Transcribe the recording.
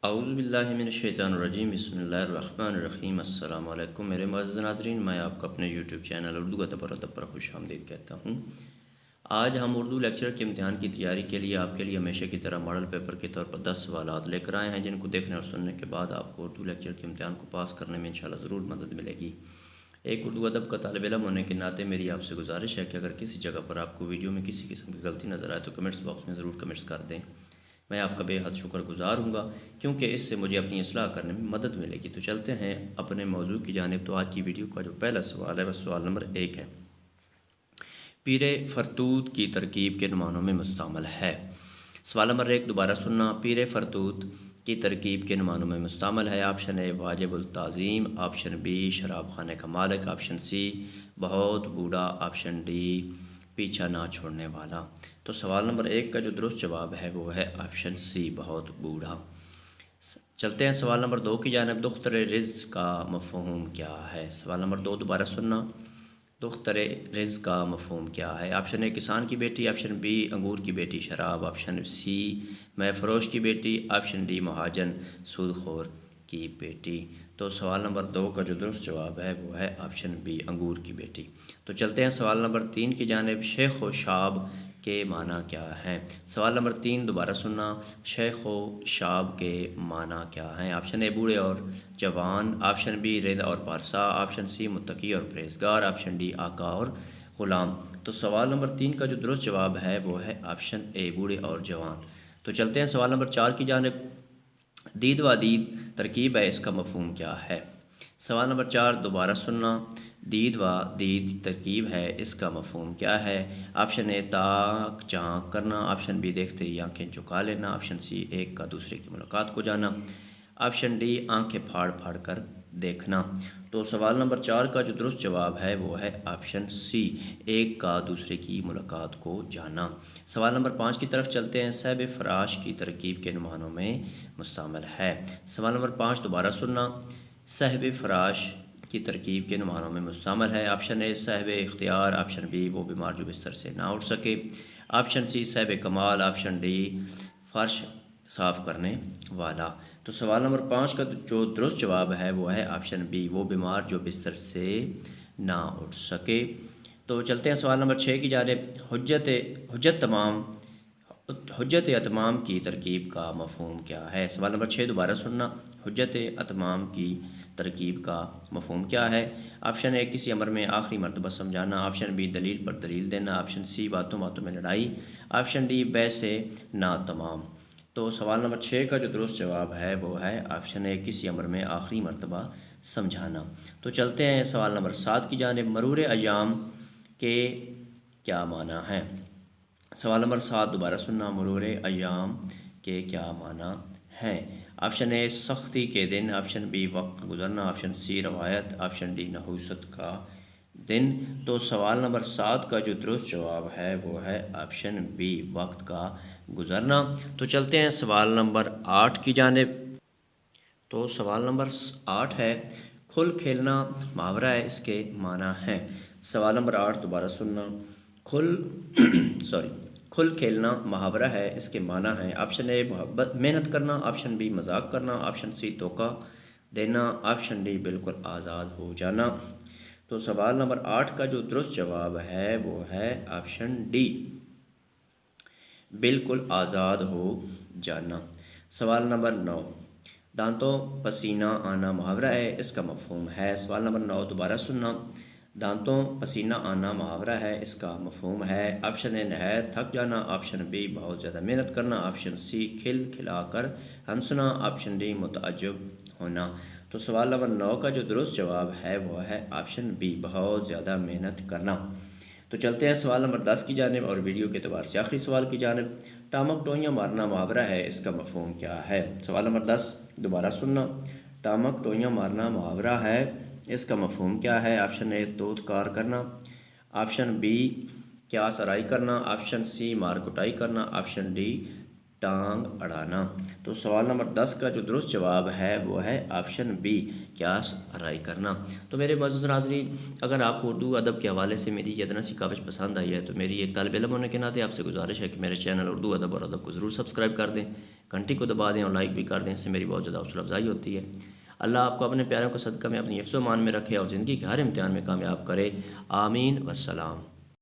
اعوذ باللہ من الشیطان الرجیم بسم اللہ الرحمن الرحیم السلام علیکم میرے معزز ناظرین، میں آپ کو اپنے یوٹیوب چینل اردو ادب اور ادب پر خوش آمدید کہتا ہوں۔ آج ہم اردو لیکچر کے امتحان کی تیاری کے لیے آپ کے لیے ہمیشہ کی طرح ماڈل پیپر کے طور پر 10 سوالات لے کر آئے ہیں، جن کو دیکھنے اور سننے کے بعد آپ کو اردو لیکچر کے امتحان کو پاس کرنے میں انشاءاللہ ضرور مدد ملے گی۔ ایک اردو ادب کا طالب علم ہونے کے ناطے میری آپ سے گزارش ہے کہ اگر کسی جگہ پر آپ کو ویڈیو میں کسی قسم کی غلطی نظر آئے تو کمنٹس باکس میں ضرور کمنٹس کر دیں۔ میں آپ کا بے حد شکر گزار ہوں گا، کیونکہ اس سے مجھے اپنی اصلاح کرنے میں مدد ملے گی۔ تو چلتے ہیں اپنے موضوع کی جانب۔ تو آج کی ویڈیو کا جو پہلا سوال ہے وہ سوال نمبر 1 ہے۔ پیر فرتوت کی ترکیب کن معنوں میں مستعمل ہے؟ سوال نمبر 1 دوبارہ سننا۔ پیر فرتوت کی ترکیب کن معنوں میں مستعمل ہے؟ آپشن اے واجب التعظیم، آپشن بی شراب خانے کا مالک، آپشن سی بہت بوڑھا، آپشن ڈی پیچھا نہ چھوڑنے والا۔ تو سوال نمبر 1 کا جو درست جواب ہے وہ ہے آپشن سی بہت بوڑھا۔ چلتے ہیں سوال نمبر 2 کی جانب۔ دختر رزق کا مفہوم کیا ہے؟ سوال نمبر 2 دوبارہ سننا۔ دختر رزق کا مفہوم کیا ہے؟ آپشن اے کسان کی بیٹی، آپشن بی انگور کی بیٹی شراب، آپشن سی مے فروش کی بیٹی، آپشن ڈی مہاجن سود خور کی بیٹی۔ تو سوال نمبر 2 کا جو درست جواب ہے وہ ہے آپشن بی انگور کی بیٹی۔ تو چلتے ہیں سوال نمبر 3 کی جانب۔ شیخ و شاب کے معنی کیا ہیں؟ سوال نمبر 3 دوبارہ سننا۔ شیخ و شاب کے معنی کیا ہیں؟ آپشن اے بوڑھے اور جوان، آپشن بی رند اور پارسا، آپشن سی متقی اور پرہیزگار، آپشن ڈی آقا اور غلام۔ تو سوال نمبر 3 کا جو درست جواب ہے وہ ہے آپشن اے بوڑھے اور جوان۔ تو چلتے ہیں سوال نمبر 4 کی جانب۔ دید و دید ترکیب ہے، اس کا مفہوم کیا ہے؟ سوال نمبر 4 دوبارہ سننا۔ دید و دید ترکیب ہے، اس کا مفہوم کیا ہے؟ آپشن اے تاک جھانک کرنا، آپشن بی دیکھتے ہی آنکھیں جھکا لینا، آپشن سی ایک کا دوسرے کی ملاقات کو جانا، آپشن ڈی آنکھیں پھاڑ پھاڑ کر دیکھنا۔ تو سوال نمبر 4 کا جو درست جواب ہے وہ ہے آپشن سی ایک کا دوسرے کی ملاقات کو جانا۔ سوال نمبر 5 کی طرف چلتے ہیں۔ صاحب فراش کی ترکیب کن معنوں میں مستعمل ہے؟ سوال نمبر 5 دوبارہ سننا۔ صاحب فراش کی ترکیب کن معنوں میں مستعمل ہے؟ آپشن اے صاحب اختیار، آپشن بی وہ بیمار جو بستر سے نہ اٹھ سکے، آپشن سی صاحب کمال، آپشن ڈی فرش صاف کرنے والا۔ تو سوال نمبر 5 کا جو درست جواب ہے وہ ہے آپشن بی وہ بیمار جو بستر سے نہ اٹھ سکے۔ تو چلتے ہیں سوال نمبر 6 کی جانب۔ حجت اتمام کی ترکیب کا مفہوم کیا ہے؟ سوال نمبر 6 دوبارہ سننا۔ حجت اتمام کی ترکیب کا مفہوم کیا ہے؟ آپشن اے کسی امر میں آخری مرتبہ سمجھانا، آپشن بی دلیل پر دلیل دینا، آپشن سی باتوں باتوں میں لڑائی، آپشن ڈی بے سے نا تمام۔ تو سوال نمبر 6 کا جو درست جواب ہے وہ ہے آپشن اے کسی امر میں آخری مرتبہ سمجھانا۔ تو چلتے ہیں سوال نمبر 7 کی جانب۔ مرور ایام کے کیا معنی ہیں؟ سوال نمبر 7 دوبارہ سننا۔ مرور ایام کے کیا معنی ہیں؟ آپشن اے سختی کے دن، آپشن بی وقت گزرنا، آپشن سی روایت، آپشن ڈی نحوست کا دن۔ تو سوال نمبر 7 کا جو درست جواب ہے وہ ہے آپشن بی وقت کا گزرنا۔ تو چلتے ہیں سوال نمبر 8 کی جانب۔ تو سوال نمبر 8 ہے کھل کھیلنا محاورہ ہے، اس کے معنی ہیں؟ سوال نمبر 8 دوبارہ سننا۔ کھل کھیلنا محاورہ ہے، اس کے معنی ہیں؟ آپشن اے محنت کرنا، آپشن بی مذاق کرنا، آپشن سی دھوکہ دینا، آپشن ڈی بالکل آزاد ہو جانا۔ تو سوال نمبر 8 کا جو درست جواب ہے وہ ہے آپشن ڈی بالکل آزاد ہو جانا۔ سوال نمبر 9 دانتوں پسینہ آنا محاورہ ہے، اس کا مفہوم ہے؟ سوال نمبر 9 دوبارہ سننا۔ دانتوں پسینہ آنا محاورہ ہے، اس کا مفہوم ہے؟ آپشن اے نہایت تھک جانا، آپشن بی بہت زیادہ محنت کرنا، آپشن سی کھل کھلا کر ہنسنا، آپشن ڈی متعجب ہونا۔ تو سوال نمبر 9 کا جو درست جواب ہے وہ ہے آپشن بی بہت زیادہ محنت کرنا۔ تو چلتے ہیں سوال نمبر 10 کی جانب اور ویڈیو کے اعتبار سے آخری سوال کی جانب۔ ٹامک ٹوئیاں مارنا محاورہ ہے، اس کا مفہوم کیا ہے؟ سوال نمبر 10 دوبارہ سننا۔ ٹامک ٹوئیاں مارنا محاورہ ہے، اس کا مفہوم کیا ہے؟ آپشن اے دود کار کرنا، آپشن بی قیاس آرائی کرنا، آپشن سی مار کٹائی کرنا، آپشن ڈی ٹانگ اڑانا۔ تو سوال نمبر 10 کا جو درست جواب ہے وہ ہے آپشن بی، قیاس آرائی کرنا۔ تو میرے معزز ناظرین، اگر آپ کو اردو ادب کے حوالے سے میری یہ ادنا سی کاوش پسند آئی ہے تو میری ایک طالب علم ہونے کے ناطے آپ سے گزارش ہے کہ میرے چینل اردو ادب اور ادب کو ضرور سبسکرائب کر دیں، گھنٹی کو دبا دیں اور لائک بھی کر دیں، اس سے میری بہت زیادہ حوصلہ افزائی ہوتی ہے۔ اللہ آپ کو اپنے پیاروں کو صدقہ میں اپنی حفظ و امان میں رکھے اور زندگی کے ہر امتحان میں کامیاب کرے، آمین والسلام۔